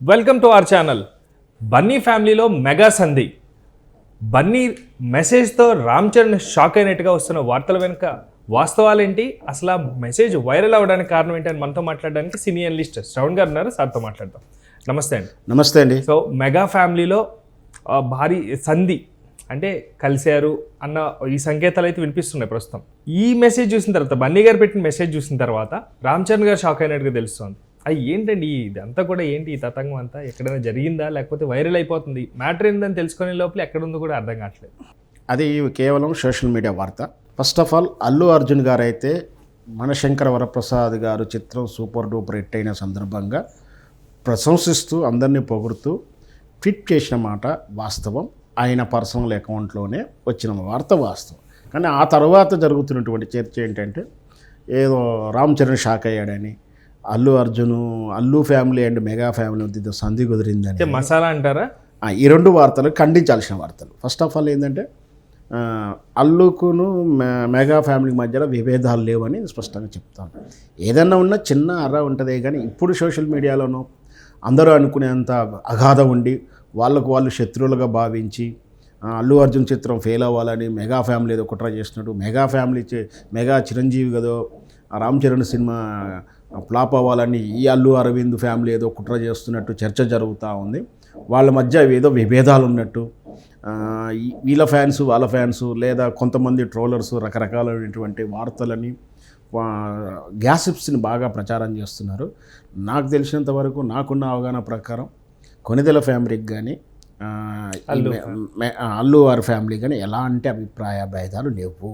Welcome to our channel. Bunny ఫ్యామిలీలో mega సంధి. Bunny మెసేజ్తో Ram Charan shock అయినట్టుగా వస్తున్న వార్తల వెనుక వాస్తవాలేంటి, అసలు ఆ మెసేజ్ వైరల్ అవ్వడానికి కారణం ఏంటి అని మనతో మాట్లాడడానికి సినీ అనలిస్ట్ శ్రవణ్ గారు ఉన్నారు. సార్తో మాట్లాడదాం. నమస్తే అండి. నమస్తే అండి. సో మెగా ఫ్యామిలీలో భారీ సంధి అంటే కలిశారు అన్న ఈ సంకేతాలు అయితే వినిపిస్తున్నాయి ప్రస్తుతం. ఈ మెసేజ్ చూసిన తర్వాత, బన్నీ గారు పెట్టిన మెసేజ్ చూసిన తర్వాత రామ్ చరణ్ గారు షాక్ అయినట్టుగా తెలుస్తుంది. అది ఏంటండి ఇదంతా కూడా, ఏంటి ఈ తతంగం అంతా ఎక్కడైనా జరిగిందా లేకపోతే వైరల్ అయిపోతుంది? మ్యాటర్ ఏంటని తెలుసుకునే లోపల ఎక్కడుందో కూడా అర్థం కావట్లేదు. అది కేవలం సోషల్ మీడియా వార్త. First of all Allu Arjun గారు అయితే మనశంకర వరప్రసాద్ గారు చిత్రం సూపర్ డూపర్ హిట్ అయిన సందర్భంగా ప్రశంసిస్తూ అందరినీ పొగుడుతూ ట్వీట్ చేసిన మాట వాస్తవం. ఆయన పర్సనల్ అకౌంట్లోనే వచ్చిన వార్త వాస్తవం. కానీ ఆ తర్వాత జరుగుతున్నటువంటి చర్చ ఏంటంటే ఏదో రామ్ చరణ్ షాక్ అయ్యాడని, Allu family and mega family మధ్య సంధి కుదిరిందని మసాలా అంటారా? ఈ రెండు వార్తలు ఖండించాల్సిన వార్తలు. ఫస్ట్ ఆఫ్ ఆల్ ఏంటంటే అల్లుకును మెగా ఫ్యామిలీ మధ్యలో విభేదాలు లేవని స్పష్టంగా చెప్తాను. ఏదన్నా ఉన్నా చిన్న అర్ర ఉంటుంది, కానీ ఇప్పుడు సోషల్ మీడియాలోనూ అందరూ అనుకునేంత అగాధం ఉండి వాళ్ళు శత్రువులుగా భావించి అల్లు అర్జున్ చిత్రం ఫెయిల్ అవ్వాలని మెగా ఫ్యామిలీ ఏదో కుట్ర చేసినట్టు, మెగా చిరంజీవి కదో రామ్ చరణ్ సినిమా ఫ్లాప్ అవ్వాలని ఈ అల్లు అరవింద్ ఫ్యామిలీ ఏదో కుట్ర చేస్తున్నట్టు చర్చ జరుగుతూ ఉంది. వాళ్ళ మధ్య ఏదో విభేదాలు ఉన్నట్టు వీళ్ళ ఫ్యాన్స్ వాళ్ళ ఫ్యాన్స్ లేదా కొంతమంది ట్రోలర్స్ రకరకాలైనటువంటి వార్తలని గ్యాసిప్స్ని బాగా ప్రచారం చేస్తున్నారు. నాకు తెలిసినంత వరకు, నాకున్న అవగాహన ప్రకారం కొనిదెల ఫ్యామిలీకి కానీ అల్లు వారి ఫ్యామిలీ కానీ ఎలాంటి అభిప్రాయ భేదాలు లేవు.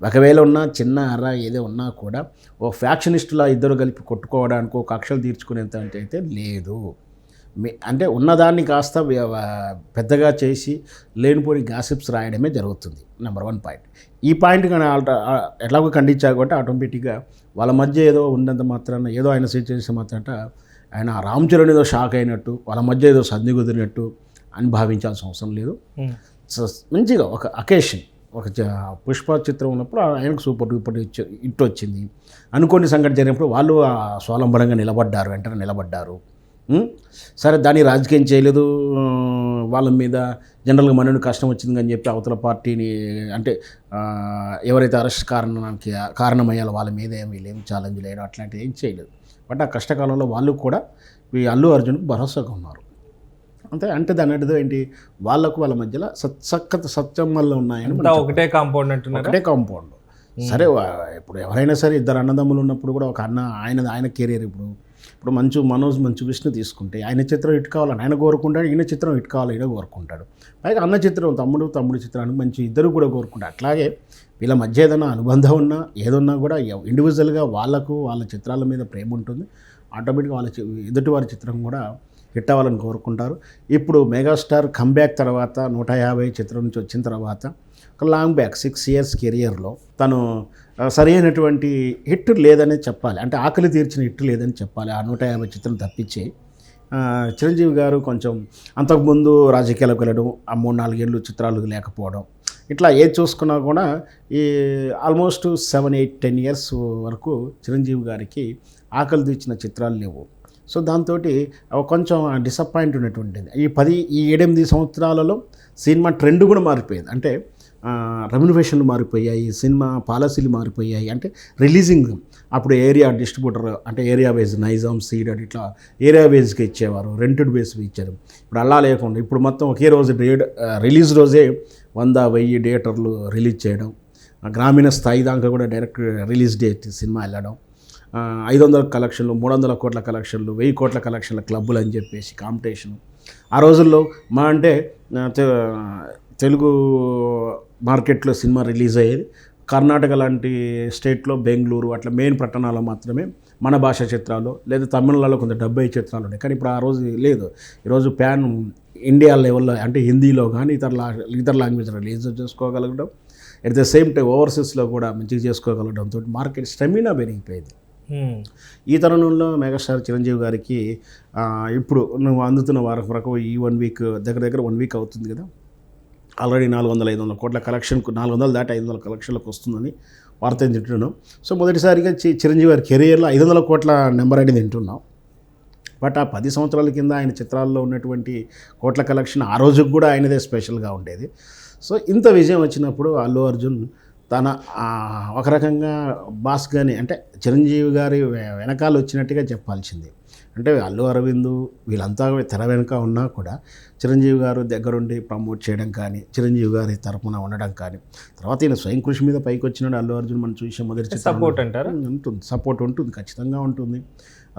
ఒకవేళ ఉన్న చిన్న అర్ర ఏదో ఉన్నా కూడా ఓ ఫ్యాక్షనిస్టులా ఇద్దరు కలిపి కొట్టుకోవడానికి, ఒక కక్షలు తీర్చుకునేంత అయితే లేదు. అంటే ఉన్నదాన్ని కాస్త పెద్దగా చేసి లేనిపోని గాసిప్స్ రాయడమే జరుగుతుంది. Number 1 point. ఈ పాయింట్ కానీ ఎట్లాగో ఖండించారు కాబట్టి ఆటోమేటిక్గా వాళ్ళ మధ్య ఏదో ఉన్నంత మాత్రాన, ఏదో ఆయన సిచ్యువేషన్ మాత్రట ఆయన రామ్ చరణ్ ఏదో షాక్ అయినట్టు, వాళ్ళ మధ్య ఏదో సంధి కుదిరినట్టు అని భావించాల్సిన అవసరం లేదు. మంచిగా ఒక అకేషన్, ఒక పుష్ప చిత్రం ఉన్నప్పుడు ఆయనకు సూపర్ డూపర్ హిట్ వచ్చింది. అనుకోని సంఘటన జరిగినప్పుడు వాళ్ళు స్వలంబరంగా నిలబడ్డారు, వెంటనే నిలబడ్డారు. సరే, దాన్ని రాజకీయం చేయలేదు. వాళ్ళ మీద జనరల్గా మనకు కష్టం వచ్చింది అని చెప్పి అవతల పార్టీని, అంటే ఎవరైతే అరెస్ట్ కారణమయ్యాలో వాళ్ళ మీద వీళ్ళేం ఛాలెంజ్ లేరు, అట్లాంటివి ఏం చేయలేదు. బట్ ఆ కష్టకాలంలో వాళ్ళు కూడా ఈ అల్లు అర్జున్కి భరోసాగా ఉన్నారు. అంటే దాని అర్థం ఏంటి, వాళ్ళ మధ్యలో సత్యమ్మల్లో ఉన్నాయని. ఒకటే కాంపౌండ్ అంటున్నారు. ఒకటే కాంపౌండ్. సరే, ఇప్పుడు ఎవరైనా సరే ఇద్దరు అన్నదమ్ములు ఉన్నప్పుడు కూడా ఒక అన్న ఆయన కెరీర్, ఇప్పుడు మనోజ్ విష్ణు తీసుకుంటే ఆయన చిత్రం హిట్ కావాలని ఆయన కోరుకుంటాడు, ఈయన చిత్రం హిట్ కావాలని ఈయన కోరుకుంటాడు. పైగా అన్న చిత్రం తమ్ముడు చిత్రానికి మంచి ఇద్దరు కూడా కోరుకుంటారు. అట్లాగే వీళ్ళ మధ్య ఏదైనా అనుబంధం ఉన్నా ఏదన్నా కూడా ఇండివిజువల్గా వాళ్ళ చిత్రాల మీద ప్రేమ ఉంటుంది. ఆటోమేటిక్గా ఎదుటి వారి చిత్రం కూడా హిట్ అవ్వాలని కోరుకుంటారు. ఇప్పుడు మెగాస్టార్ కంబ్యాక్ తర్వాత 150 చిత్రం నుంచి వచ్చిన తర్వాత ఒక లాంగ్ బ్యాక్ 6 years కెరియర్లో తను సరైనటువంటి హిట్ లేదని చెప్పాలి. అంటే ఆకలి తీర్చిన హిట్ లేదని చెప్పాలి. ఆ 150 చిత్రం తప్పించి చిరంజీవి గారు కొంచెం అంతకుముందు రాజకీయాలకు వెళ్ళడం, ఆ 3-4 ఏళ్ళు చిత్రాలు లేకపోవడం, ఇట్లా ఏది చూసుకున్నా కూడా ఈ ఆల్మోస్ట్ 7-8-10 years వరకు చిరంజీవి గారికి ఆకలి తీర్చిన చిత్రాలు లేవు. సో దాంతో కొంచెం డిసప్పాయింట్ ఉన్నటువంటిది. ఈ 7-8 సంవత్సరాలలో సినిమా ట్రెండ్ కూడా మారిపోయింది. అంటే రెమ్యునరేషన్లు మారిపోయాయి, సినిమా పాలసీలు మారిపోయాయి. అంటే రిలీజింగ్ అప్పుడు ఏరియా డిస్ట్రిబ్యూటర్, అంటే ఏరియా బేస్ నైజాం, సీడెడ్ ఇట్లా ఏరియా బేస్గా ఇచ్చేవారు, రెంటెడ్ బేస్గా ఇచ్చారు. ఇప్పుడు అలా లేకుండా ఇప్పుడు మొత్తం ఒకే రోజు రిలీజ్ రోజే 100-1000 థియేటర్లు రిలీజ్ చేయడం, గ్రామీణ స్థాయి దాకా కూడా డైరెక్ట్ రిలీజ్ డేట్ సినిమా వెళ్ళడం, 500 కలెక్షన్లు, 300 కోట్ల కలెక్షన్లు, 1000 కోట్ల కలెక్షన్ల క్లబ్బులు అని చెప్పేసి కాంపిటీషను. ఆ రోజుల్లో అంటే తెలుగు మార్కెట్లో సినిమా రిలీజ్ అయ్యేది కర్ణాటక లాంటి స్టేట్లో, బెంగళూరు అట్లా మెయిన్ పట్టణాల్లో మాత్రమే మన భాష చిత్రాలు, లేదా తమిళనాడులో కొంత 70 చిత్రాలు ఉన్నాయి. కానీ ఇప్పుడు ఆ రోజు లేదు. ఈరోజు ఇండియా లెవెల్లో, అంటే హిందీలో కానీ ఇతర లాంగ్వేజ్ రిలీజ్ చేసుకోగలగడం, ఎట్ ద సేమ్ టైం ఓవర్సీస్లో కూడా మంచిగా చేసుకోగలగడంతో మార్కెట్ స్టెమినా పెరిగిపోయింది. ఈ తరుణంలో మెగాస్టార్ చిరంజీవి గారికి ఇప్పుడు నువ్వు అందుతున్న వారం వరకు ఈ 1 week దగ్గర 1 week అవుతుంది కదా, ఆల్రెడీ 400-500 కోట్ల కలెక్షన్కు, 400 దాటి 500 కలెక్షన్లకు వస్తుందని వార్త తింటున్నాం. సో మొదటిసారిగా చిరంజీవి గారి కెరియర్లో 500 కోట్ల నెంబర్ అనేది తింటున్నాం. బట్ ఆ 10 సంవత్సరాల కింద ఆయన చిత్రాల్లో ఉన్నటువంటి కోట్ల కలెక్షన్ ఆ రోజుకి కూడా ఆయనదే స్పెషల్గా ఉండేది. సో ఇంత విజయం వచ్చినప్పుడు అల్లు అర్జున్ తన ఒక రకంగా బాస్ గాని అంటే చిరంజీవి గారి వెనకాల వచ్చినట్టుగా చెప్పాల్సింది. అంటే అల్లు అరవింద్ వీళ్ళంతా తెర వెనుక ఉన్నా కూడా చిరంజీవి గారు దగ్గరుండి ప్రమోట్ చేయడం కానీ, చిరంజీవి గారి తరపున ఉండడం కానీ, తర్వాత ఈయన స్వయం కృషి మీద పైకి వచ్చినాడు అల్లు అర్జున్. మనం చూసే మొదటి సపోర్ట్ అంటారా? ఉంటుంది, సపోర్ట్ ఉంటుంది, ఖచ్చితంగా ఉంటుంది.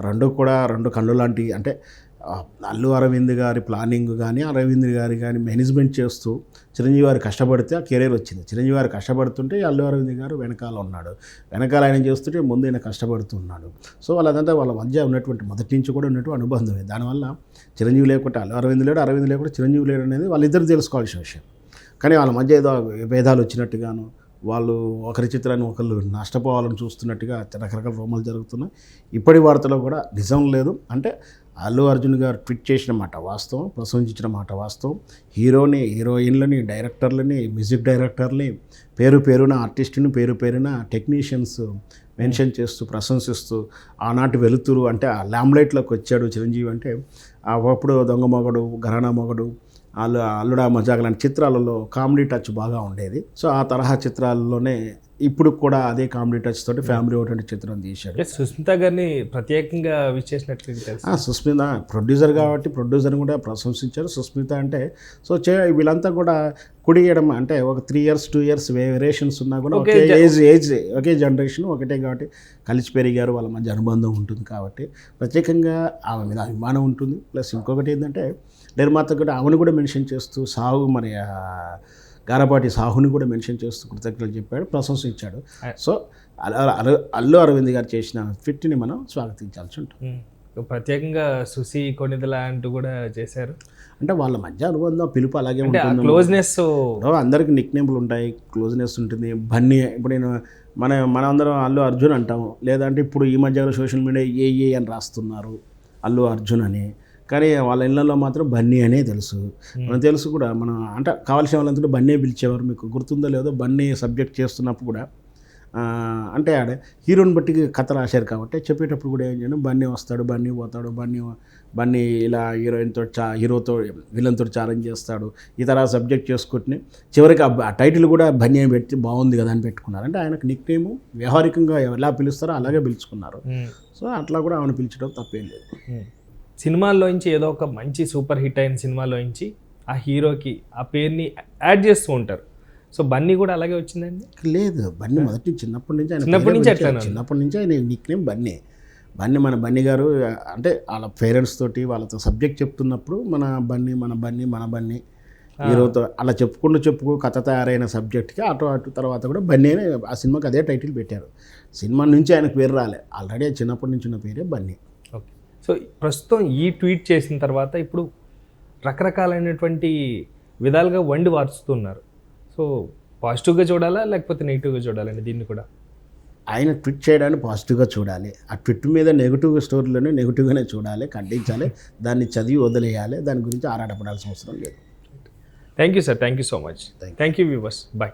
రెండు కళ్ళు లాంటి అంటే అల్లు అరవింద్ గారి ప్లానింగ్ కానీ, అరవింద్ గారి కానీ మేనేజ్మెంట్ చేస్తూ చిరంజీవి గారు కష్టపడితే ఆ కెరీర్ వచ్చింది. చిరంజీవి గారు కష్టపడుతుంటే అల్లు అరవింద్ గారు వెనకాల ఉన్నాడు, వెనకాల ఆయన చేస్తుంటే ముందు ఆయన కష్టపడుతున్నాడు. సో వాళ్ళదంతా వాళ్ళ మధ్య ఉన్నటువంటి మొదటి నుంచి కూడా ఉన్నటువంటి అనుబంధమే. దానివల్ల చిరంజీవి లేకుంటే అల్లు అరవింద్ లేడు, అరవింద్ లేకుంటే చిరంజీవి లేడు అనేది వాళ్ళిద్దరు తెలుసుకోవాల్సిన విషయం. కానీ వాళ్ళ మధ్య ఏదో భేదాలు వచ్చినట్టుగాను, వాళ్ళు ఒకరి చిత్రాన్ని ఒకళ్ళు నష్టపోవాలని చూస్తున్నట్టుగా రకరకాల రూమర్లు జరుగుతున్నాయి. ఇప్పటి వార్తలో కూడా నిజం లేదు. అంటే అల్లు అర్జున్ గారు ట్వీట్ చేసిన మాట వాస్తవం, ప్రశంసించిన మాట వాస్తవం. హీరోని, హీరోయిన్లని, డైరెక్టర్లని, మ్యూజిక్ డైరెక్టర్ని, పేరున ఆర్టిస్టుని, పేరున టెక్నీషియన్స్ మెన్షన్ చేస్తూ ప్రశంసిస్తూ ఆనాటి వెలుతురు అంటే ఆ ల్యాంబ్లైట్లోకి వచ్చాడు చిరంజీవి. అంటే అప్పుడు దొంగ మొగడు, ఘరానా మొగడు, అల్లుడా మజాక్ లాంటి చిత్రాలలో కామెడీ టచ్ బాగా ఉండేది. సో ఆ తరహా చిత్రాల్లోనే ఇప్పుడు కూడా అదే కామెడీ టచ్ తోటి ఫ్యామిలీ ఓరియంటెడ్ చిత్రం తీశాడు. సుస్మిత గారిని ప్రత్యేకంగా విష్ చేసినట్లు తెలుసు. సుస్మిత ప్రొడ్యూసర్ కాబట్టి ప్రొడ్యూసర్ని కూడా ప్రశంసించారు. సుస్మిత అంటే సో వీళ్ళంతా కూడా కుడియడం అంటే ఒక 3 years 2 years వేరియేషన్స్ ఉన్నా కూడా ఒకే ఏజ్ ఒకే జనరేషన్ ఒకటే కాబట్టి కలిసి పెరిగారు. వాళ్ళ మధ్య అనుబంధం ఉంటుంది కాబట్టి ప్రత్యేకంగా ఆమె మీద అభిమానం ఉంటుంది. ప్లస్ ఇంకొకటి ఏంటంటే నిర్మాత కూడా ఆమెను కూడా మెన్షన్ చేస్తూ గారపాటి సాహుని కూడా మెన్షన్ చేస్తూ కృతజ్ఞతలు చెప్పాడు, ప్రశంసించాడు. సో అల్లు అరవింద్ గారు చేసిన ట్వీట్ని మనం స్వాగతించాల్సి ఉంటుంది. ప్రత్యేకంగా సుసి కొనిదల అంటూ కూడా చేశారు. అంటే వాళ్ళ మధ్య అనుబంధం పిలుపు అలాగే ఉంటుంది. క్లోజ్నెస్ అందరికి నిక్ నేమ్లు ఉంటాయి, క్లోజ్నెస్ ఉంటుంది. బన్నీ ఇప్పుడు నేను మనందరం అల్లు అర్జున్ అంటాము, లేదంటే ఇప్పుడు ఈ మధ్య సోషల్ మీడియా ఏ అని రాస్తున్నారు అల్లు అర్జున్ అని. కానీ వాళ్ళ ఇళ్ళల్లో మాత్రం బన్నీ అనే తెలుసు. మనం తెలుసు కూడా, మనం అంటే కావాల్సిన వాళ్ళంతా బన్నీ పిలిచేవారు. మీకు గుర్తుందో లేదో బన్నీ సబ్జెక్ట్ చేస్తున్నప్పుడు కూడా అంటే ఆడ హీరోని బట్టి కథ రాశారు కాబట్టి చెప్పేటప్పుడు కూడా ఏం చేయను, బన్నీ వస్తాడు, బన్నీ పోతాడు, బన్నీ ఇలా హీరోతో విలన్తో ఛాలెంజ్ చేస్తాడు, ఈ తరహా సబ్జెక్ట్ చేసుకుంటుని చివరికి ఆ టైటిల్ కూడా బన్నీ అని పెట్టి బాగుంది కదా అని పెట్టుకున్నారు. అంటే ఆయనకు నిక్ నేమ్ వ్యవహారికంగా ఎలా పిలుస్తారో అలాగే పిలుచుకున్నారు. సో అట్లా కూడా ఆమెను పిలిచడం తప్పేం లేదు. సినిమాల్లోంచి ఏదో ఒక మంచి సూపర్ హిట్ అయిన సినిమాలోంచి ఆ హీరోకి ఆ పేరుని యాడ్ చేస్తూ ఉంటారు. సో బన్నీ కూడా అలాగే వచ్చిందండి? లేదు, బన్నీ మొదటి చిన్నప్పటి నుంచి చిన్నప్పటి నుంచి ఆయన నిక్ నేమ్ బన్నీ. మన బన్నీ గారు అంటే వాళ్ళ పేరెంట్స్ తోటి వాళ్ళతో సబ్జెక్ట్ చెప్తున్నప్పుడు మన బన్నీ హీరోతో అలా చెప్పుకో కథ తయారైన సబ్జెక్ట్కి అటు తర్వాత కూడా బన్నీ అనే ఆ సినిమాకి అదే టైటిల్ పెట్టారు. సినిమా నుంచి ఆయనకు పేరు రాలే, ఆల్రెడీ చిన్నప్పటి నుంచి ఉన్న పేరే బన్నీ. ఓకే. సో ప్రస్తుతం ఈ ట్వీట్ చేసిన తర్వాత ఇప్పుడు రకరకాలైనటువంటి విధాలుగా వండి వార్చుతున్నారు. సో పాజిటివ్గా చూడాలా లేకపోతే నెగిటివ్గా చూడాలండి దీన్ని కూడా? ఆయన ట్వీట్ చేయడాన్ని పాజిటివ్గా చూడాలి. ఆ ట్వీట్ మీద నెగిటివ్ స్టోరీలను నెగిటివ్గానే చూడాలి, ఖండించాలి, దాన్ని చదివి వదిలేయాలి. దాని గురించి ఆరాటపడాల్సిన అవసరం లేదు. Thank you sir, thank you so much. Thank you viewers, bye.